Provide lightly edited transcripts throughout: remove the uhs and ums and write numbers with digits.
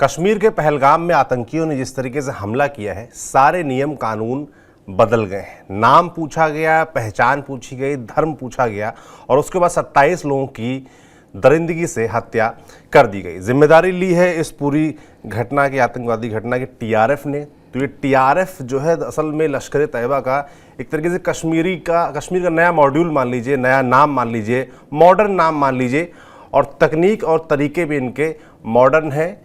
कश्मीर के पहलगाम में आतंकियों ने जिस तरीके से हमला किया है, सारे नियम कानून बदल गए हैं। नाम पूछा गया, पहचान पूछी गई, धर्म पूछा गया और उसके बाद 27 लोगों की दरिंदगी से हत्या कर दी गई। जिम्मेदारी ली है इस पूरी घटना की, आतंकवादी घटना की, टीआरएफ ने। तो ये टीआरएफ जो है असल में लश्कर तैयबा का एक तरीके से कश्मीर का नया मॉड्यूल मान लीजिए, नया नाम मान लीजिए, मॉडर्न नाम मान लीजिए। और तकनीक और तरीके भी इनके मॉडर्न हैं।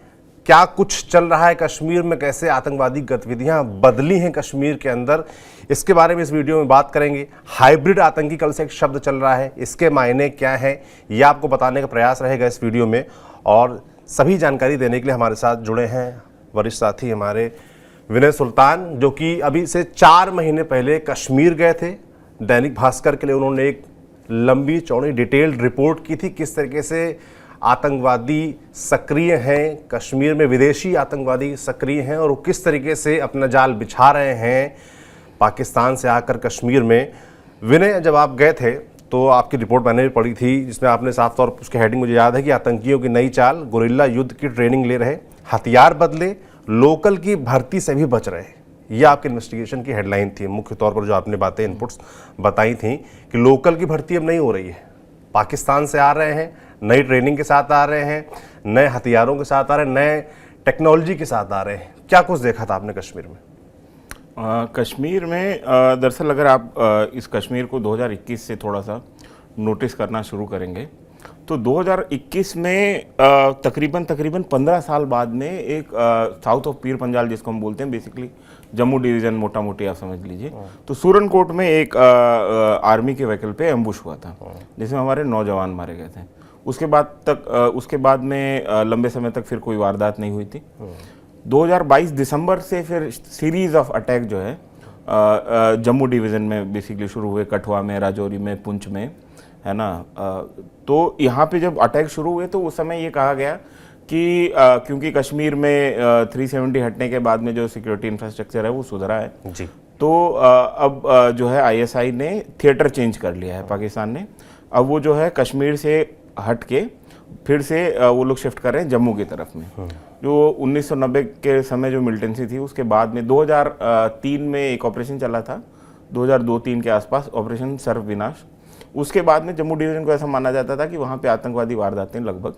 क्या कुछ चल रहा है कश्मीर में, कैसे आतंकवादी गतिविधियां बदली हैं कश्मीर के अंदर, इसके बारे में इस वीडियो में बात करेंगे। हाइब्रिड आतंकी कल से एक शब्द चल रहा है, इसके मायने क्या हैं, ये आपको बताने का प्रयास रहेगा इस वीडियो में। और सभी जानकारी देने के लिए हमारे साथ जुड़े हैं वरिष्ठ साथी हमारे विनय सुल्तान, जो कि अभी से 4 महीने पहले कश्मीर गए थे। दैनिक भास्कर के लिए उन्होंने एक लंबी चौड़ी डिटेल्ड रिपोर्ट की थी, किस तरीके से आतंकवादी सक्रिय हैं कश्मीर में, विदेशी आतंकवादी सक्रिय हैं और वो किस तरीके से अपना जाल बिछा रहे हैं पाकिस्तान से आकर कश्मीर में। विनय, जब आप गए थे तो आपकी रिपोर्ट मैंने भी पढ़ी थी, जिसमें आपने साफ तौर पर उसके हेडिंग मुझे याद है कि आतंकियों की नई चाल, गुरिल्ला युद्ध की ट्रेनिंग ले रहे, हथियार बदले, लोकल की भर्ती से भी बच रहे। ये आपके इन्वेस्टिगेशन की हेडलाइन थी। मुख्य तौर पर जो आपने बातें, इनपुट्स बताई थी कि लोकल की भर्ती अब नहीं हो रही है, पाकिस्तान से आ रहे हैं, नई ट्रेनिंग के साथ आ रहे हैं, नए हथियारों के साथ आ रहे हैं, नए टेक्नोलॉजी के साथ आ रहे हैं। क्या कुछ देखा था आपने कश्मीर में? कश्मीर में दरअसल अगर आप इस कश्मीर को 2021 से थोड़ा सा नोटिस करना शुरू करेंगे तो 2021 में तकरीबन 15 साल बाद में एक साउथ ऑफ पीर पंजाल, जिसको हम बोलते हैं बेसिकली जम्मू डिवीज़न, मोटा मोटी आप समझ लीजिए, तो सूरनकोट में एक आर्मी के व्हीकल पे एम्बुश हुआ था, जिसमें हमारे 9 जवान मारे गए थे। उसके बाद में लंबे समय तक फिर कोई वारदात नहीं हुई थी। 2022 दिसंबर से फिर सीरीज ऑफ अटैक जो है जम्मू डिवीज़न में बेसिकली शुरू हुए, कठुआ में, राजौरी में, पुंछ में, है ना। तो यहाँ पे जब अटैक शुरू हुए तो उस समय ये कहा गया कि क्योंकि कश्मीर में 370 हटने के बाद में जो सिक्योरिटी इंफ्रास्ट्रक्चर है वो सुधरा है जी, तो अब जो है ISI ने थिएटर चेंज कर लिया है, पाकिस्तान ने। अब वो जो है कश्मीर से हट के फिर से वो लोग शिफ्ट कर रहे हैं जम्मू की तरफ में। जो 1990 के समय जो मिलिटेंसी थी, उसके बाद में 2003 में एक ऑपरेशन चला था, 2002-03 के आसपास, ऑपरेशन सर्व विनाश। उसके बाद में जम्मू डिवीज़न को ऐसा माना जाता था कि वहाँ पे आतंकवादी वारदातें लगभग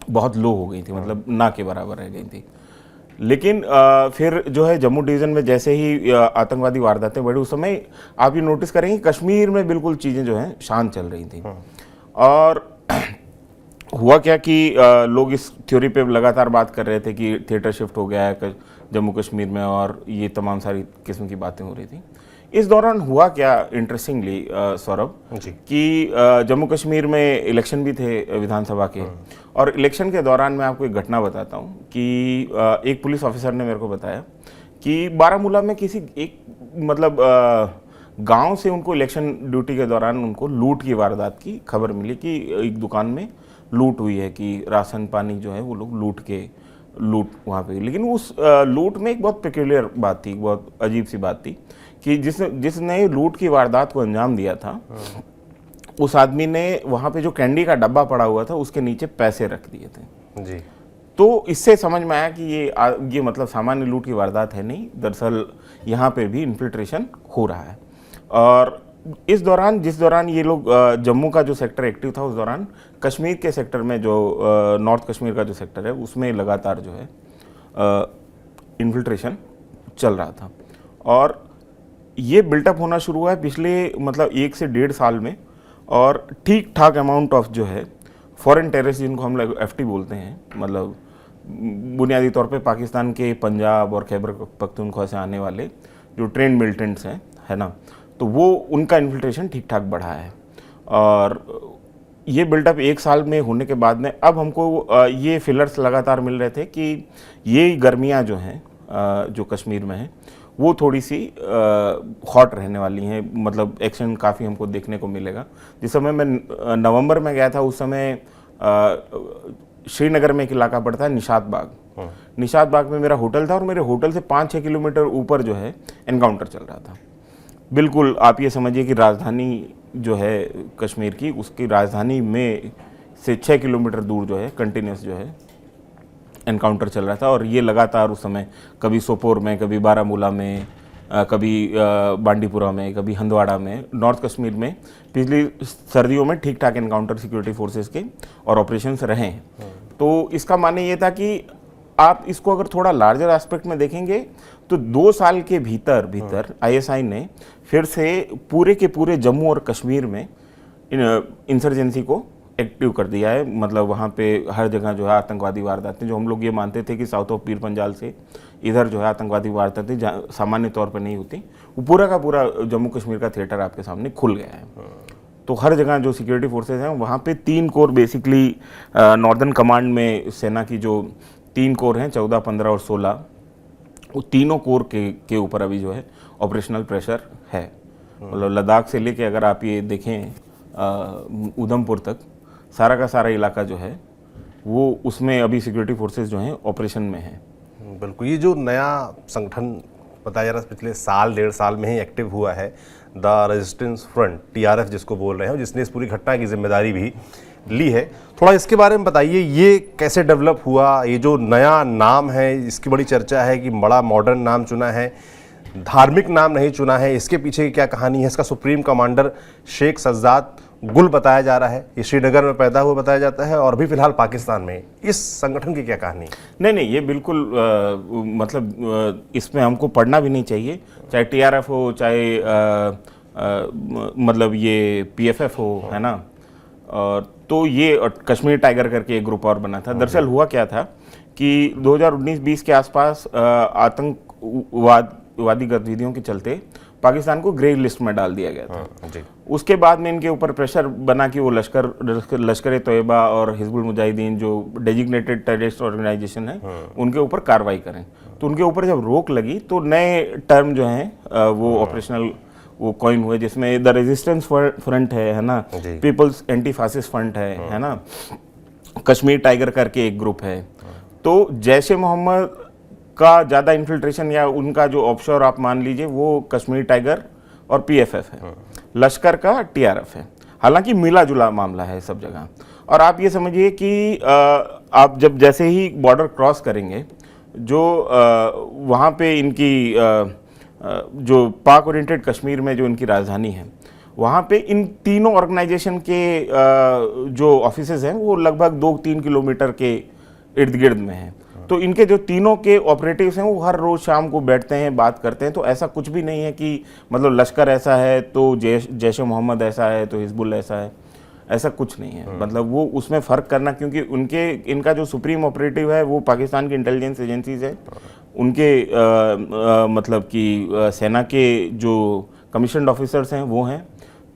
बहुत लो हो गई थी, मतलब ना के बराबर रह गई थी। लेकिन फिर जो है जम्मू डिवीज़न में जैसे ही आतंकवादी वारदातें बढ़ी, उस समय आप ये नोटिस करेंगे कश्मीर में बिल्कुल चीज़ें जो हैं शांत चल रही थी। और हुआ क्या कि लोग इस थ्योरी पे लगातार बात कर रहे थे कि थिएटर शिफ्ट हो गया है जम्मू कश्मीर में, और ये तमाम सारी किस्म की बातें हो रही थी। इस दौरान हुआ क्या इंटरेस्टिंगली सौरभ, कि जम्मू कश्मीर में इलेक्शन भी थे विधानसभा के, और इलेक्शन के दौरान मैं आपको एक घटना बताता हूँ कि एक पुलिस ऑफिसर ने मेरे को बताया कि बारामूला में किसी एक मतलब गांव से उनको इलेक्शन ड्यूटी के दौरान उनको लूट की वारदात की खबर मिली कि एक दुकान में लूट हुई है, कि राशन पानी जो है वो लोग लूट वहाँ पे। लेकिन उस लूट में एक बहुत पेक्यूलियर बात थी, बहुत अजीब सी बात थी कि जिसने लूट की वारदात को अंजाम दिया था, उस आदमी ने वहाँ पे जो कैंडी का डब्बा पड़ा हुआ था उसके नीचे पैसे रख दिए थे जी। तो इससे समझ में आया कि ये मतलब सामान्य लूट की वारदात है नहीं, दरअसल यहाँ पे भी इन्फिल्ट्रेशन हो रहा है। और जिस दौरान ये लोग जम्मू का जो सेक्टर एक्टिव था, उस दौरान कश्मीर के सेक्टर में जो नॉर्थ कश्मीर का जो सेक्टर है उसमें लगातार जो है इन्फिल्ट्रेशन चल रहा था। और ये बिल्टअप होना शुरू हुआ है पिछले मतलब 1 से 1.5 साल में, और ठीक ठाक अमाउंट ऑफ जो है फॉरेन टेररिस्ट, जिनको हम लोग FT बोलते हैं, मतलब बुनियादी तौर पे पाकिस्तान के पंजाब और खैबर पख्तूनख्वा से आने वाले जो ट्रेंड मिलिटेंट्स हैं, है ना, तो वो उनका इन्फिल्ट्रेशन ठीक ठाक बढ़ा है। और ये बिल्टअप 1 साल में होने के बाद में अब हमको ये फिलर्स लगातार मिल रहे थे कि ये गर्मियाँ जो हैं जो कश्मीर में हैं वो थोड़ी सी हॉट रहने वाली हैं, मतलब एक्शन काफ़ी हमको देखने को मिलेगा। जिस समय मैं नवंबर में गया था, उस समय श्रीनगर में एक इलाका पड़ता है निशात बाग। निशात बाग में मेरा होटल था और मेरे होटल से 5-6 किलोमीटर ऊपर जो है एनकाउंटर चल रहा था। बिल्कुल आप ये समझिए कि राजधानी जो है कश्मीर की, उसकी राजधानी में से 6 किलोमीटर दूर जो है कंटिन्यूस जो है एनकाउंटर चल रहा था और ये लगातार उस समय कभी सोपोर में, कभी बारामूला में, कभी बांडीपुरा में, कभी हंदवाड़ा में, नॉर्थ कश्मीर में पिछली सर्दियों में ठीक ठाक एनकाउंटर सिक्योरिटी फोर्सेस के और ऑपरेशंस रहे हैं। तो इसका मानना ये था कि आप इसको अगर थोड़ा लार्जर एस्पेक्ट में देखेंगे तो 2 साल के भीतर आईएसआई ने फिर से पूरे के पूरे जम्मू और कश्मीर में इंसर्जेंसी को एक्टिव कर दिया है। मतलब वहाँ पे हर जगह जो है आतंकवादी वारदातें, जो हम लोग ये मानते थे कि साउथ ऑफ पीर पंजाल से इधर जो है आतंकवादी वारदातें सामान्य तौर पर नहीं होती, वो पूरा का पूरा जम्मू कश्मीर का थिएटर आपके सामने खुल गया है। तो हर जगह जो सिक्योरिटी फोर्सेज हैं वहाँ पे 3 कोर बेसिकली नॉर्दर्न कमांड में सेना की जो 3 कोर हैं 14, 15 और 16, वो तीनों कोर के ऊपर अभी जो है ऑपरेशनल प्रेशर है। मतलब लद्दाख से लेके अगर आप ये देखें उधमपुर तक सारा का सारा इलाका जो है वो उसमें अभी सिक्योरिटी फोर्सेस जो हैं ऑपरेशन में हैं। बिल्कुल, ये जो नया संगठन बताया जा रहा है पिछले साल 1.5 साल में ही एक्टिव हुआ है, द रेजिस्टेंस फ्रंट, TRF जिसको बोल रहे हैं, जिसने इस पूरी घटना की जिम्मेदारी भी ली है, थोड़ा इसके बारे में बताइए, ये कैसे डेवलप हुआ? ये जो नया नाम है इसकी बड़ी चर्चा है कि बड़ा मॉडर्न नाम चुना है, धार्मिक नाम नहीं चुना है, इसके पीछे की क्या कहानी है? इसका सुप्रीम कमांडर शेख सज्जाद गुल बताया जा रहा है, ये श्रीनगर में पैदा हुआ बताया जाता है और अभी फिलहाल पाकिस्तान में। इस संगठन की क्या कहानी? नहीं, ये बिल्कुल मतलब इसमें हमको पढ़ना भी नहीं चाहिए, चाहे TRF हो, चाहे मतलब ये PFF हो, है ना। तो ये कश्मीर टाइगर करके एक ग्रुप और बना था। दरअसल हुआ क्या था कि 2019-20 के आसपास आतंकवादी गतिविधियों के चलते पाकिस्तान को ग्रे लिस्ट में डाल दिया गया था। जी। उसके बाद में इनके ऊपर प्रेशर बना कि वो लश्कर तोयबा और हिजबुल मुजाहिदीन जो डेजिग्नेटेड टेररिस्ट ऑर्गेनाइजेशन है उनके ऊपर कार्रवाई करें। तो उनके ऊपर जब रोक लगी तो नए टर्म जो हैं वो ऑपरेशनल वो कॉइन हुए, जिसमें द रेजिस्टेंस फ्रंट है ना, पीपल्स एंटी फासिस्ट फ्रंट है ना, कश्मीर टाइगर करके एक ग्रुप है। तो जैश ए मोहम्मद का ज़्यादा इन्फिल्ट्रेशन या उनका जो ऑफशोर आप मान लीजिए वो कश्मीर टाइगर और PFF है, लश्कर का TRF है। हालांकि मिला जुला मामला है सब जगह। और आप ये समझिए कि आप जब जैसे ही बॉर्डर क्रॉस करेंगे, जो वहाँ पे इनकी जो पाक ओरिएंटेड कश्मीर में जो इनकी राजधानी है, वहाँ पे इन तीनों ऑर्गेनाइजेशन के जो ऑफिसेज हैं वो लगभग 2-3 किलोमीटर के इर्द गिर्द में हैं। तो इनके जो तीनों के ऑपरेटिव्स हैं वो हर रोज़ शाम को बैठते हैं, बात करते हैं। तो ऐसा कुछ भी नहीं है कि मतलब लश्कर ऐसा है तो जैश ए मोहम्मद ऐसा है तो हिजबुल ऐसा है, ऐसा कुछ नहीं है। मतलब वो उसमें फ़र्क करना, क्योंकि इनका जो सुप्रीम ऑपरेटिव है वो पाकिस्तान की इंटेलिजेंस एजेंसीज है, उनके मतलब कि सेना के जो कमीशन्ड ऑफिसर्स हैं वो हैं।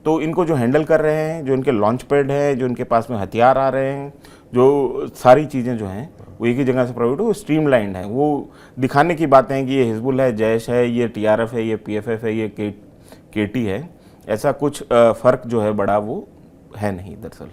तो इनको जो हैंडल कर रहे हैं, जो इनके लॉन्च पैड है, जो इनके पास में हथियार आ रहे हैं, जो सारी चीज़ें जो हैं वो एक ही जगह से प्रोवाइड हो, स्ट्रीमलाइंड है। वो दिखाने की बातें हैं कि ये हिजबुल है, जैश है, ये TRF है, ये PFF है, ये KT है, ऐसा कुछ फ़र्क जो है बड़ा वो है नहीं दरअसल।